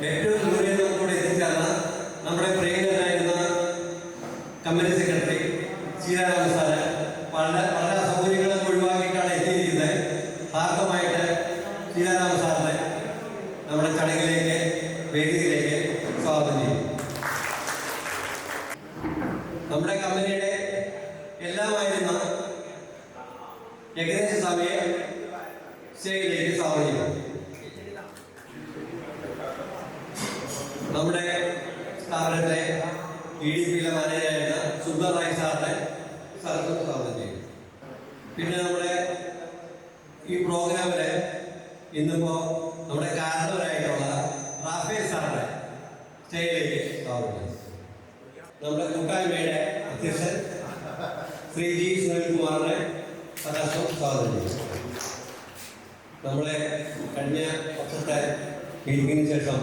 ഏറ്റവും ദൂരെ കൂടെ എത്തിച്ചേർന്ന നമ്മുടെ പ്രിയങ്കരനായിരുന്ന കമ്മിറ്റി സെക്രട്ടറി സീതാരാമൻ സാറ് വളരെ അസൗകര്യങ്ങളൊക്കെ ഒഴിവാക്കിയിട്ടാണ് എത്തിയിരിക്കുന്നത്. ഭാഗമായിട്ട് സീതാരാമൻ സാറിനെ നമ്മുടെ ചടങ്ങിലേക്ക് വേദിയിലേക്ക് സ്വാഗതം ചെയ്യും. നമ്മുടെ കമ്പനിയുടെ എല്ലാമായിരുന്ന ഏകദേശ സമയം സ്റ്റേജിലേക്ക് സ്വാഗതം ചെയ്യും. നമ്മുടെ സ്ഥാപനത്തിലെ EDP-യിലെ മാനേജറായിരുന്ന സുന്ദർ റായ് സാറിനെ സ്വാഗതം ചെയ്യും. പിന്നെ നമ്മുടെ ഈ പ്രോഗ്രാമില് ഇന്നിപ്പോ നമ്മുടെ കാരണവരായിട്ടുള്ള റാഫേൽ സാറിനെ സ്റ്റേജിലേക്ക് സ്വാഗതം ചെയ്യും. നമ്മുടെ കൂട്ടായ്മയുടെ അധ്യക്ഷൻ ശ്രീ ജി സുനിൽകുമാറിനെ സ്വാഗതം ചെയ്യും. നമ്മളെ കഴിഞ്ഞ വർഷത്തെ മീറ്റിങ്ങിന് ശേഷം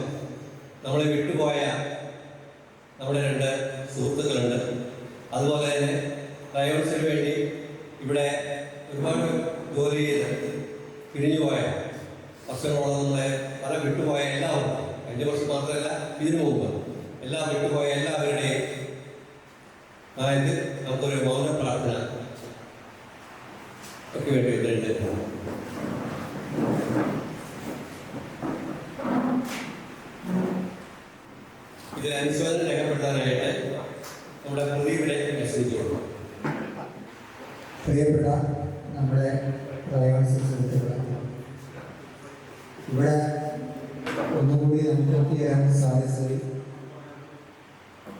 നമ്മളെ വിട്ടുപോയ നമ്മുടെ 2 സുഹൃത്തുക്കളുണ്ട്. അതുപോലെ തന്നെ റയോൺസിന് വേണ്ടി ഇവിടെ ഒരുപാട് ജോലി ചെയ്ത് പിരിഞ്ഞുപോയ വർഷങ്ങളോളം നമ്മളെ പല വിട്ടുപോയ എല്ലാവരും, കഴിഞ്ഞ വർഷം മാത്രമല്ല ഇതിനു മുമ്പ് എല്ലാം വിട്ടുപോയ എല്ലാവരുടെയും ആയിട്ട് നമുക്കൊരു മൗന പ്രാർത്ഥന ഒക്കെ വേണ്ടിയിട്ടുണ്ട്. ഇതിൽ അനുശോചനം രേഖപ്പെടുത്താനായിട്ട് നമ്മുടെ പ്രദീപിനെ അനുസരിച്ചുള്ളൂ. പ്രിയപ്പെട്ട നമ്മുടെ സുഹൃത്തുക്കളെ, ഇവിടെ ഒന്നുകൂടി നമുക്ക് ഒത്തുചേരാൻ സാധിച്ചത്,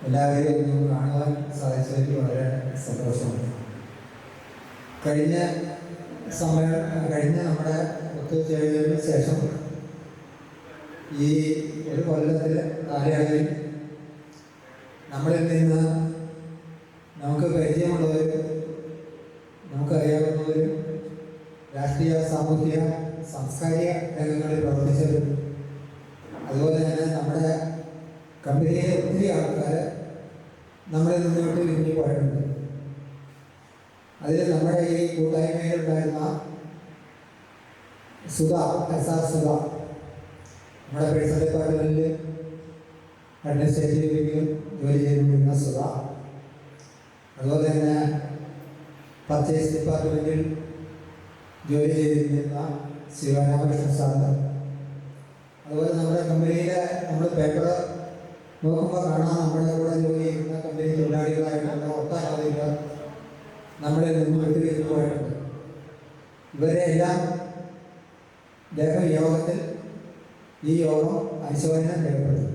എല്ലാവരെയും ഒന്ന് കാണുവാൻ സാധിച്ചതിൽ വളരെ സന്തോഷമുണ്ട്. കഴിഞ്ഞ നമ്മുടെ ഒത്തുചേരലിന് ശേഷം ഈ ഒരു കൊല്ലത്തിൽ കാലയളവിൽ നമ്മളിൽ നിന്ന് നമുക്ക് പരിചയമുള്ളവരും നമുക്കറിയാവുന്നവരും രാഷ്ട്രീയ, സാമൂഹിക, സാംസ്കാരിക രംഗങ്ങളിൽ പ്രവർത്തിച്ചവരും അതുപോലെ തന്നെ നമ്മുടെ കമ്പനിയിലെ ഒത്തിരി ആൾക്കാർ നമ്മളിൽ നിന്നോട്ട് പിരിഞ്ഞു പോയിട്ടുണ്ട്. അതിൽ നമ്മുടെ ഈ കൂട്ടായ്മയിലുണ്ടായിരുന്ന സുധ, SR സുധ, നമ്മുടെ പേഴ്സണൽ ഡിപ്പാർട്ട്മെൻറ്റിൽ അഡ്മിനിസ്ട്രേറ്റീവിലും ജോലി ചെയ്തുകൊണ്ടിരുന്ന സുധ, അതുപോലെ തന്നെ പർച്ചേസ് ഡിപ്പാർട്ട്മെൻറ്റിൽ ജോലി ചെയ്തിരുന്ന ശിവരാമകൃഷ്ണൻ സാറ്, അതുപോലെ നമ്മുടെ കമ്പനിയിലെ നമ്മൾ പേപ്പർ നോക്കുമ്പോൾ കാണാൻ നമ്മുടെ കൂടെ ജോലി ചെയ്യുന്ന കമ്പനി തൊഴിലാളികളായിട്ടുള്ള ഒട്ടനവധി പേർ നമ്മളിൽ നിന്ന് വിട്ടുപിരിഞ്ഞു പോയിട്ടുണ്ട്. ഇവരെ എല്ലാം യോഗത്തിൽ ഈ യോഗം അനുശോചനം രേഖപ്പെടുത്തും.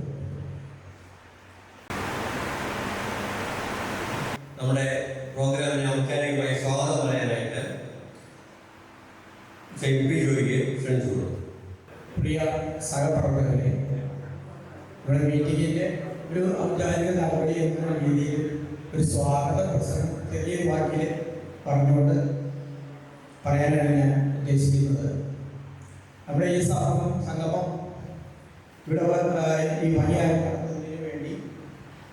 നമ്മുടെ പ്രോഗ്രാമിന് ഔപചാരികമായി സ്വാഗതം പറയാനായിട്ട് ജോലിക്ക് ക്ഷണിച്ചു. പ്രിയ സഹപ്രവർത്തകരെ, നമ്മുടെ മീറ്റിങ്ങിൻ്റെ ഒരു ഔപചാരിക നടപടി എന്ന രീതിയിൽ ഒരു സ്വാഗത പ്രസംഗം ചെറിയൊരു വാക്കിൽ പറഞ്ഞുകൊണ്ട് പറയാനാണ് ഞാൻ ഉദ്ദേശിക്കുന്നത്. നമ്മുടെ ഈ സംഗമം ഇവിടെ ഈ പണിയായി നടത്തുന്നതിന് വേണ്ടി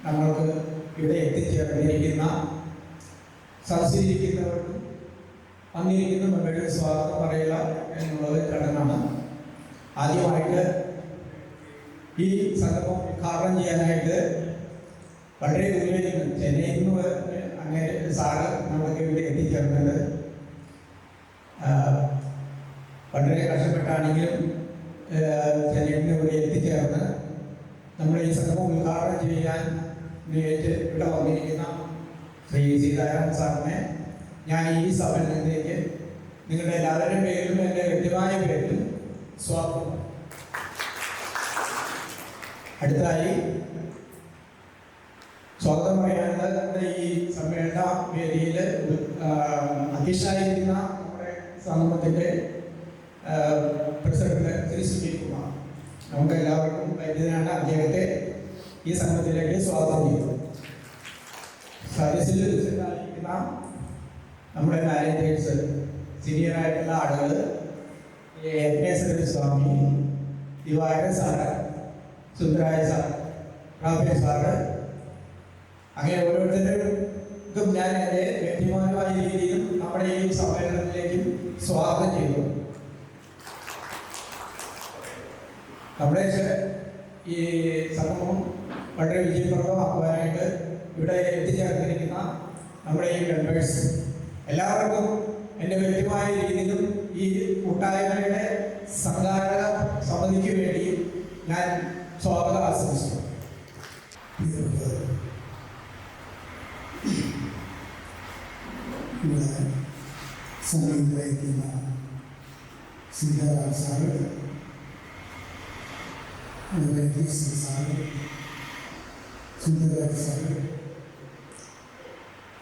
നമ്മൾക്ക് ഇവിടെ എത്തിച്ചേർന്നിരിക്കുന്ന സദസ്സിലിരിക്കുന്നവർക്കും വന്നിരിക്കുന്ന മെമ്പറുടെ സ്വാഗതം പറയുക എന്നുള്ളത് ചടങ്ങാണ്. ആദ്യമായിട്ട് ഈ സംഗമം ഉദ്ഘാടനം ചെയ്യാനായിട്ട് വളരെ ദൂരെ ചെന്നൈയിൽ നിന്ന് അങ്ങനെ സാറ് നമുക്ക് ഇവിടെ എത്തിച്ചേർന്നത്. വളരെ കഷ്ടപ്പെട്ടാണെങ്കിലും ചെന്നൈയിൽ നിന്ന് ഇവിടെ എത്തിച്ചേർന്ന് നമ്മുടെ ഈ സംഗമം ഉദ്ഘാടനം ചെയ്യാൻ ഇവിടെ വന്നിരിക്കുന്ന ശ്രീ സീതാരാമൻ സാറിനെ ഞാൻ ഈ സമ്മേളനത്തിലേക്ക് നിങ്ങളുടെ എല്ലാവരുടെയും പേരിലും എൻ്റെ വ്യക്തിമായ പേരിലും സ്വാഗതം. അടുത്തായി സ്വാഗതം പറയാനുള്ളത് നമ്മുടെ ഈ സമ്മേളന വേദിയിൽ അധ്യക്ഷനായിരിക്കുന്ന നമ്മുടെ സംഗമത്തിൻ്റെ പ്രസിഡന്റ് ശ്രീ സുനിൽ കുമാർ, നമുക്ക് എല്ലാവർക്കും പരിചിതനാണ്. അദ്ദേഹത്തെ ഈ സംഘത്തിലേക്ക് സ്വാഗതം ചെയ്യുന്നു. സദസ്സിൽ വിളിച്ചിട്ടുണ്ടായിരിക്കുന്ന നമ്മുടെ മാനേജേഴ്സ്, സീനിയറായിട്ടുള്ള ആളുകൾ, സ്വാമി, ദിവാകരൻ സാറ്, സുന്ദരായ സാർ, റാഫേൽ സാറ്, അങ്ങനെ ഓരോരുത്തർക്കും ഞാൻ എൻ്റെ വ്യക്തിപരമായ രീതിയിലും നമ്മുടെ ഈ സമ്മേളനത്തിലേക്കും സ്വാഗതം ചെയ്തു. നമ്മുടെ ഈ സംഭവം വളരെ വിജയപ്രദമാക്കുവാനായിട്ട് ഇവിടെ എത്തിച്ചേർന്നിരിക്കുന്ന നമ്മുടെ ഈ മെമ്പേഴ്സ് എല്ലാവർക്കും എൻ്റെ വ്യക്തിമായ രീതിയിലും ഈ കൂട്ടായ്മയുടെ സംഘാടക സമിതിക്ക് വേണ്ടി ഞാൻ സ്വാഗതം ആശംസിക്കുന്നു. ഇവിടെ സംഗീതത്തിക്കുന്ന സീതാറാം സാറ്, അതുപോലെ കൃഷ്ണൻ സാറ്, സുന്ദരരാജ് സാറ്,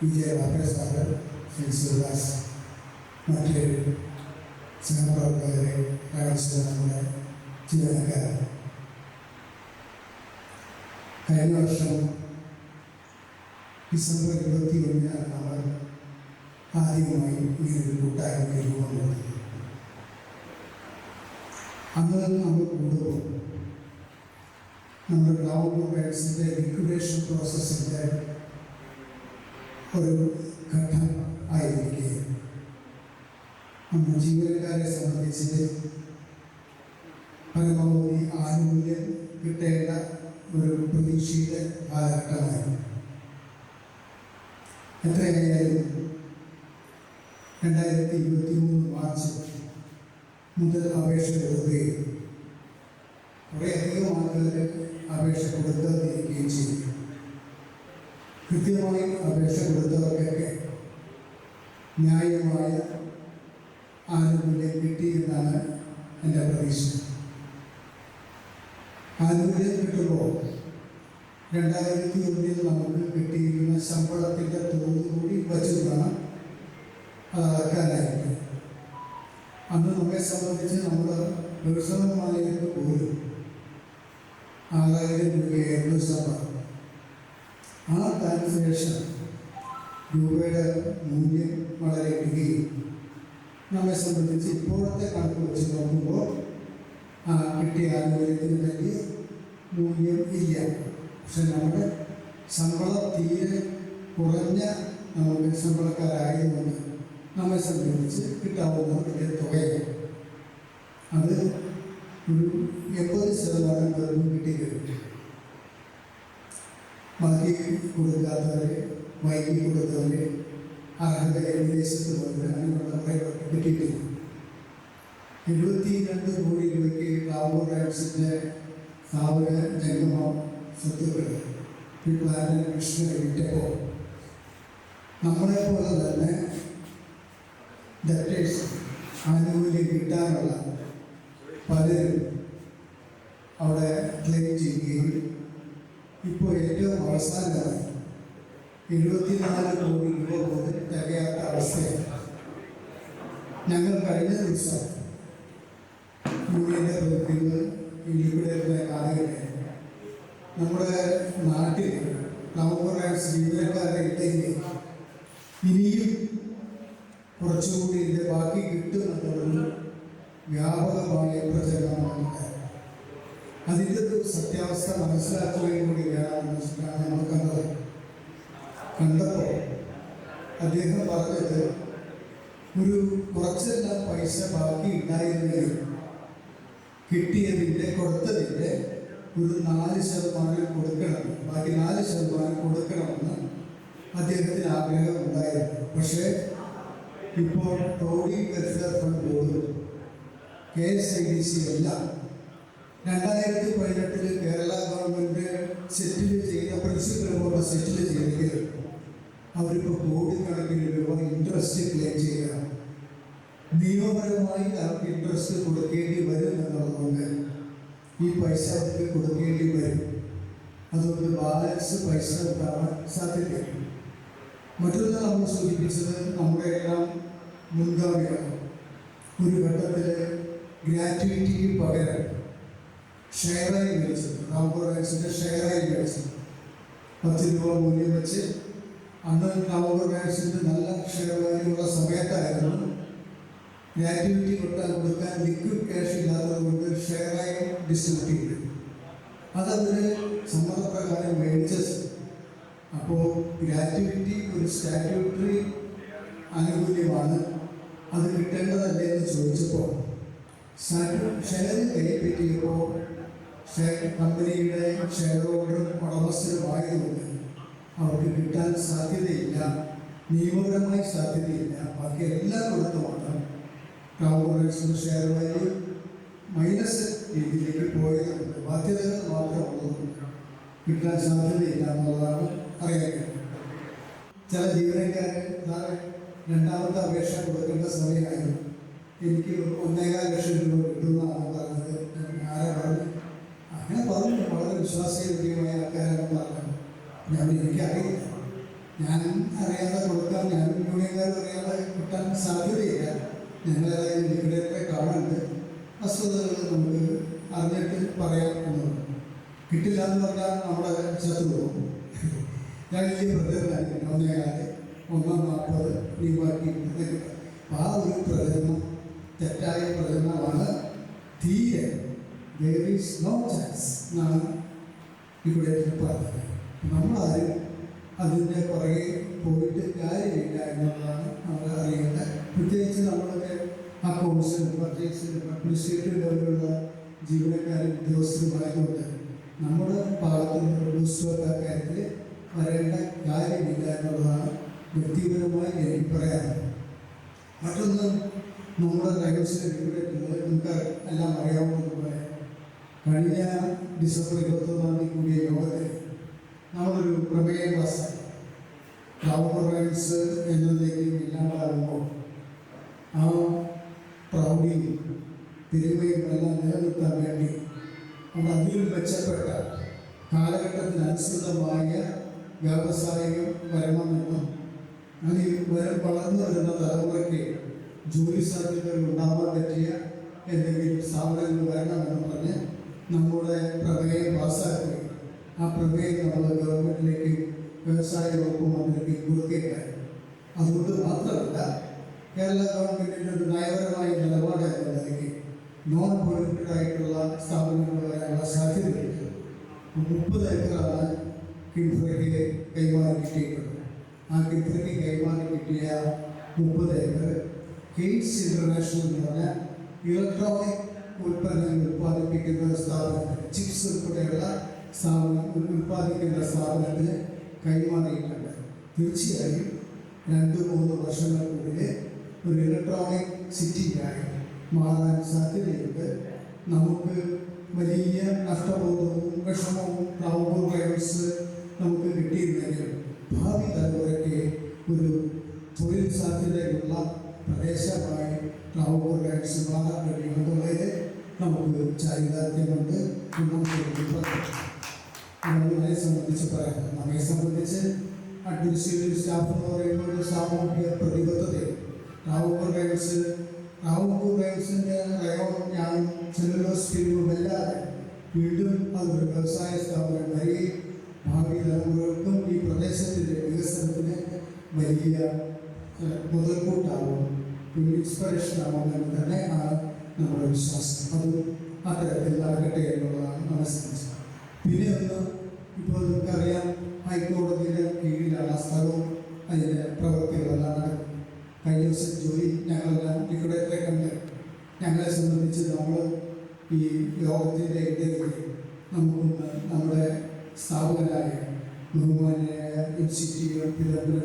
വിജയവാപ്പ സാറ്, ശ്രീ സുഭാഷ്, മറ്റ് സഹപ്രവർത്തകരെ, നമ്മുടെ ജീവനക്കാർ, കഴിഞ്ഞ വർഷം ഡിസംബർ 21 നമ്മൾ ആദ്യമായി ഇങ്ങനൊരു കൂട്ടായ്മയ്ക്ക് രൂപം കൊടുത്തു. അന്ന് നമ്മൾ കൂടുമ്പോൾ നമ്മുടെ ഗ്രൗണ്ട് റൈറ്റ്സിൻ്റെ ലിക്വിഡേഷൻ പ്രോസസ്സിൻ്റെ ഒരു ഘട്ടം ആയിരിക്കുകയും നമ്മുടെ ജീവനക്കാരെ സംബന്ധിച്ച് പരമാവധി ആനുകൂല്യം കിട്ടേണ്ട ഒരു പ്രതീക്ഷയുടെ കാലഘട്ടമായിരുന്നു. എത്രയായാലും 2023 മാർച്ച് മുതൽ അപേക്ഷ കൊടുക്കുകയും കുറേയധികം ആളുകൾക്ക് അപേക്ഷ കൊടുക്കാതിരിക്കുകയും ചെയ്തു. കൃത്യമായി അപേക്ഷ കൊടുത്തവർക്കൊക്കെ ന്യായമായ ആനുകൂല്യം കിട്ടിയെന്നാണ് എൻ്റെ പ്രതീക്ഷ. ആനുകൂല്യം കിട്ടുമ്പോൾ 2001 നമുക്ക് കിട്ടിയിരുന്ന ശമ്പളത്തിൻ്റെ തോത് കൂടി വച്ചു വേണം അത് അളക്കാനായിട്ട്. അന്ന് നമ്മെ സംബന്ധിച്ച് നമ്മൾ പേഴ്സണലായിട്ട് പോലും 6000 രൂപയായിരുന്നു ശമ്പളം. ആ കാൽക്കുലേഷൻ രൂപയുടെ മൂല്യം വളരെ ഇടുകയും നമ്മെ സംബന്ധിച്ച് ഇപ്പോഴത്തെ കണക്ക് വെച്ച് നോക്കുമ്പോൾ കിട്ടിയ ആനുകൂല്യത്തിന് വലിയ മൂല്യം ഇല്ല. പക്ഷെ നമ്മുടെ ശമ്പളം തീരെ കുറഞ്ഞ നമുക്ക് ശമ്പളക്കാരായതുകൊണ്ട് നമ്മെ സംബന്ധിച്ച് കിട്ടാവുന്ന വലിയ തുകയാണ്. അത് ഒരു 80% പേർക്കും കിട്ടിക്കഴിഞ്ഞു. ബാക്കി കൊടുക്കാത്തവരെ, വൈകി കൊടുത്തവരെ, അർഹത വിദേശത്ത് പോയവർ അങ്ങനെയുള്ള കുറേ കിട്ടിയിട്ടില്ല. 72 കോടി രൂപയ്ക്ക് ലാബോ റൈറ്റ്സിൻ്റെ സ്ഥാപന ജംഗമ സ്വത്തുക്കൾ ഈ പ്ലാനിന് കൃഷ്ണ വിറ്റപ്പോൾ നമ്മളെ പോലെ തന്നെ ഡെപ്റ്റേഴ്സ് ആനുകൂല്യം കിട്ടാനുള്ള പലരും അവിടെ ക്ലെയിം ചെയ്യുകയും ഇപ്പോൾ ഏറ്റവും അവസാനമായി 74 കോടി രൂപ പോലും തികയാത്ത അവസ്ഥയാണ്. ഞങ്ങൾ കഴിഞ്ഞ ദിവസം യൂണിയൻ്റെ പ്രവൃത്തികൾ ഇവിടെ കാലഘട്ടം നമ്മുടെ നാട്ടിൽ നവോറ ജീവനക്കാരെ ഇല്ലെങ്കിൽ ഇനിയും കുറച്ചുകൂടി ഇതിൻ്റെ ബാക്കി കിട്ടുമെന്നുള്ളൊരു വ്യാപകമായ പ്രചരണമാണ്. അതിൻ്റെ ഒരു സത്യാവസ്ഥ മനസ്സിലാക്കുകയും കൂടി വേണമെന്ന് നമ്മൾ കണ്ടപ്പോൾ അദ്ദേഹം പറഞ്ഞത് ഒരു കുറച്ചെല്ലാം പൈസ ബാക്കി ഉണ്ടായിരുന്നെങ്കിൽ കിട്ടിയതിൻ്റെ കൊടുത്തതിൻ്റെ ഒരു 4% കൊടുക്കണം, ബാക്കി 4% കൊടുക്കണമെന്ന് അദ്ദേഹത്തിന് ആഗ്രഹം ഉണ്ടായിരുന്നു. പക്ഷേ ഇപ്പോൾ toddy welfare fund board KSIDC എല്ലാം 2018 കേരള ഗവൺമെൻറ് സെറ്റിൽ ചെയ്ത പ്രിൻസിപ്പൽ ബോർഡ് സെറ്റിൽ ചെയ്തെങ്കിൽ അവരിപ്പോൾ കോടിക്കണക്കിന് രൂപ ഇൻട്രസ്റ്റ് ക്ലെയിം ചെയ്യുക. നിയമപരമായി അവർക്ക് ഇൻട്രസ്റ്റ് കൊടുക്കേണ്ടി വരും എന്നുള്ളതുകൊണ്ട് ഈ പൈസ അവർക്ക് കൊടുക്കേണ്ടി വരും. അതുകൊണ്ട് ബാലൻസ് പൈസ ഉണ്ടാവാൻ സാധ്യതയില്ല. മറ്റൊന്ന് നമ്മൾ സൂചിപ്പിച്ചത് നമ്മുടെ എല്ലാം മുൻഗാമിയാണ്. ഒരു ഘട്ടത്തിൽ ഗ്രാറ്റുവിറ്റിക്ക് പകരം ഷെയറായി മേടിച്ചത്, നവോറൈറ്റ്സിൻ്റെ ഷെയറായി മേടിച്ചത് 10 രൂപ മൂല്യം വെച്ച് അന്ന് നവോറൈറ്റ്സിൻ്റെ നല്ല ഷെയർ വാല്യുള്ള സമയത്തായിരുന്നു ഗ്രാറ്റുവിറ്റി കൊടുക്കാൻ ലിക്വിഡ് ക്യാഷ് ഇല്ലാത്തത് കൊണ്ട് ഷെയറായി ഡിസ്ട്രിബ്യൂട്ട് ചെയ്തു. അതവർ സമ്മതപ്രകാരം മേടിച്ചത്. അപ്പോൾ ഗ്രാറ്റുവിറ്റി ഒരു സ്റ്റാറ്റ്യൂട്ടറി ആനുകൂല്യമാണ്, അത് കിട്ടേണ്ടതല്ലേ എന്ന് ചോദിച്ചപ്പോൾ ഷെയർ കൈപ്പറ്റിയപ്പോൾ കമ്പനിയുടെ ഷെയർ ഹോൾഡറും ഉടമസ്ഥരുമായതുകൊണ്ട് അവർക്ക് കിട്ടാൻ സാധ്യതയില്ല, നിയമപരമായി സാധ്യതയില്ല. ബാക്കി എല്ലാം കൊടുത്തുമാണ് കോർപ്പറേഷൻ ഷെയർ വാല്യൂ മൈനസ് രീതിയിലേക്ക് പോയതുകൊണ്ട് ബാധ്യതകൾ മാത്രമുള്ളതുകൊണ്ട് കിട്ടാൻ സാധ്യതയില്ല എന്നുള്ളതാണ് അറിയാൻ കഴിയുന്നത്. ചില ജീവനക്കാർ രണ്ടാമത്തെ അപേക്ഷ കൊടുക്കേണ്ട സമയമായിരുന്നു, എനിക്ക് 1.25 ലക്ഷം രൂപ കിട്ടുമെന്നാണ് പറഞ്ഞത്. ആരാ പറഞ്ഞു? അങ്ങനെ പറഞ്ഞു. വളരെ വിശ്വാസയോഗ്യമായ ആൾക്കാരാണ് പറഞ്ഞത്. എനിക്കറിയില്ല, ഞാൻ അറിയാതെ കൊടുക്കാൻ, ഞാൻ യൂണിയൻകാർ അറിയാതെ കിട്ടാൻ സാധ്യതയില്ല. ഞങ്ങളേതായാലും ലിക്വിഡേറ്ററെ കാണുന്നുണ്ട്, വസ്തുതകൾ നമുക്ക് അറിഞ്ഞിട്ട് പറയാം എന്നുള്ളത്. കിട്ടില്ല എന്ന് പറഞ്ഞാൽ നമ്മുടെ ചത്തുപോകും. ഞാൻ ഈ പ്രചരണം 1.25, 1.40 ലീവാക്കി കിട്ടും. ആ ഒരു പ്രചരണം തെറ്റായ പ്രചരണമാണ്. തീരെ there is no chance എന്നാണ് ഇവിടെ പറഞ്ഞത്. നമ്മളാരും അതിൻ്റെ പുറകെ പോയിട്ട് കാര്യമില്ല എന്നുള്ളതാണ് നമ്മൾ അറിയേണ്ടത്. പ്രത്യേകിച്ച് നമ്മളൊക്കെ അക്കൗണ്ട്സിനും പർച്ചേസിനും അഡ്മിനിസ്ട്രേറ്റീവ് ലെവലിലുള്ള ജീവനക്കാരും ഉദ്യോഗസ്ഥരുമായതുകൊണ്ട് നമ്മുടെ ഭാഗത്തുനിന്ന് ഉദ്യോഗസ്ഥരുടെ കാര്യത്തിൽ വരേണ്ട കാര്യമില്ല എന്നുള്ളതാണ് വ്യക്തിപരമായി എനിക്ക് പറയാനുള്ളത്. മറ്റൊന്ന്, നമ്മുടെ റൈവൽസിനെ ലിക്വിഡേറ്ററിൽ നിങ്ങൾക്ക് എല്ലാം അറിയാവുന്നതുപോലെ കഴിഞ്ഞ ഡിസംബർ 21 കൂടിയ യോഗത്തിൽ നമ്മളൊരു പ്രമേയം പാസ്സായി. റൈവൽസ് എന്നതിലേക്കും ഇല്ലാണ്ടാകുമ്പോൾ ആ പ്രൗഢിയും പെരുമയും എല്ലാം നിലനിർത്താൻ വേണ്ടി നമ്മൾ അതിലും മെച്ചപ്പെട്ട കാലഘട്ടത്തിനനുസൃതമായ വ്യാവസായികം വരണമെന്നും അങ്ങനെ വളർന്നു വരുന്ന തലമുറയ്ക്ക് ജോലി സാധ്യതകൾ ഉണ്ടാവാൻ പറ്റിയ എന്തെങ്കിലും സ്ഥാപനങ്ങൾ വരണമെന്ന് പറഞ്ഞ് നമ്മുടെ പ്രമേയം പാസ്സാക്കി. ആ പ്രമേയം നമ്മൾ ഗവൺമെൻറ്റിലേക്ക് വ്യവസായ വകുപ്പ് മന്ത്രിക്ക് കൊടുക്കുകയുണ്ടായി. അതുകൊണ്ട് മാത്രമല്ല, കേരള ഗവൺമെൻറ്റിൻ്റെ ഒരു നയപരമായ നിലപാട് എന്ന നിലയ്ക്ക് നോൺ പൊളിറ്റഡ് ആയിട്ടുള്ള സ്ഥാപനങ്ങൾ വരാനുള്ള സാധ്യതയുണ്ട്. 30 ഏക്കറാണ് കിൻഫ്രയ്ക്ക് കൈമാറി കിട്ടിയിട്ടുള്ളത്. ആ കിൻഫ്രയ്ക്ക് കൈമാറി കിട്ടിയ 30 ഏക്കർ കെയ്റ്റ്സ് ഇൻ്റർനാഷണൽ എന്ന് പറഞ്ഞാൽ ഇലക്ട്രോണിക് ഉൽപ്പന്നങ്ങൾ ഉൽപ്പാദിപ്പിക്കുന്ന സ്ഥാപനത്തിന്, ചിപ്സ് ഉൾപ്പെടെയുള്ള ഉൽപ്പാദിക്കുന്ന സ്ഥാപനത്തിന് കൈമാറിയിട്ടുണ്ട്. തീർച്ചയായും 2-3 വർഷങ്ങൾക്കുള്ളിൽ ഒരു ഇലക്ട്രോണിക് സിറ്റിയായി മാറാൻ സാധ്യതയുണ്ട്. നമുക്ക് വലിയ നഷ്ടബോധവും വിഷമവും റൈവൽസ് നമുക്ക് കിട്ടിയിരുന്നെങ്കിലും ഭാവി തലമുറയ്ക്ക് ഒരു തൊഴിൽ സാധ്യതയുള്ള പ്രദേശമായി റൈവൽസ് മാറാൻ കഴിയുമെന്നുള്ളതിൽ നമുക്ക് ചാരിതാർത്ഥ്യമുണ്ട്. നമ്മെ സംബന്ധിച്ച് പറയാം, നമ്മെ സംബന്ധിച്ച് അഡ്മിനിസ്ട്രേറ്റീവ് സ്റ്റാഫ് എന്ന് പറയുമ്പോൾ ഒരു സാമൂഹിക പ്രതിബദ്ധതയും റാവുപൂർ റൈവൽസിൻ്റെ റയോൺ ഞാൻ സെല്ലുലോസ് പിരിവുമല്ലാതെ വീണ്ടും അതൊരു വ്യവസായ സ്ഥാപനം വരികയും ഭാവി തലമുറകൾക്കും ഈ പ്രദേശത്തിൻ്റെ വികസനത്തിന് വലിയ മുതൽക്കൂട്ടാവും, ഇൻസ്പിറേഷൻ ആവുമെന്ന് തന്നെ ആണ് നമ്മുടെ വിശ്വാസം. അത് അത്തരത്തിൽ നടക്കട്ടെ എന്നുള്ളതാണ് മനസ്സിലാക്കുന്നത്. പിന്നെ ഒന്ന്, ഇപ്പോൾ നിങ്ങൾക്കറിയാം, ഹൈക്കോടതിയുടെ കീഴിലാണ് ആ സ്ഥലവും അതിൻ്റെ പ്രവൃത്തികളെല്ലാം നടക്കുന്നത്. കഴിഞ്ഞ ദിവസം ജോലി ഞങ്ങളെല്ലാം ലിക്വിഡേറ്ററെ കണ്ട് ഞങ്ങളെ സംബന്ധിച്ച് നമ്മൾ ഈ യോഗത്തിൻ്റെ ഇടയിൽ നമുക്കൊന്ന് നമ്മുടെ സ്ഥാപകനായ ബഹുമാനായ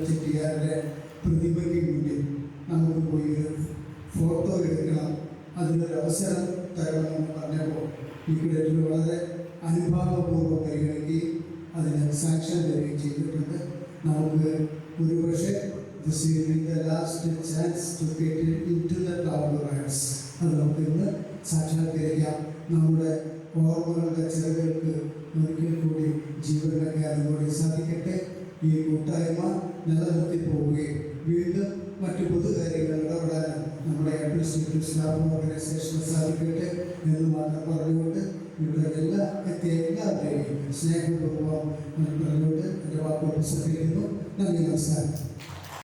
ചെട്ടിയാരുടെ പ്രതിമയ്ക്ക് മുന്നിൽ നമുക്ക് പോയി ഒരു ഫോട്ടോ എടുക്കണം, അതിനൊരു അവസരം തരണമെന്ന് പറഞ്ഞപ്പോൾ ലിക്വിഡേറ്റർ വളരെ അനുഭാവപൂർവ്വം പരിഗണിക്കുകയും അതിന് സാങ്ഷൻ തരികയും ചെയ്തിട്ടുണ്ട്. നമുക്ക് ഒരുപക്ഷെ this will be the last chance to get into the Ravur Riots. അത് നമുക്ക് ഇന്ന് സാക്ഷാത്കരിക്കാം. നമ്മുടെ ഓർമ്മകളുടെ ചെറുകൾക്ക് ഒരിക്കൽ കൂടി ജീവൻ വയ്ക്കാനും കൂടി സാധിക്കട്ടെ. ഈ കൂട്ടായ്മ നിലനിർത്തി പോവുകയും വീണ്ടും മറ്റു പൊതുകാര്യങ്ങൾ ഇടപെടാനും നമ്മുടെ അഡ്മിനിസ്ട്രേറ്റീവ് സ്റ്റാഫ് ഓർഗനൈസേഷന് സാധിക്കട്ടെ എന്ന് മാത്രം പറഞ്ഞുകൊണ്ട് ഇവിടെ എത്തിയ എല്ലാവരെയും സ്നേഹപൂർവ്വം പറഞ്ഞുകൊണ്ട് എൻ്റെ വാക്കുകൾ സംസാരിക്കുന്നു. നന്ദി, നമസ്കാരം.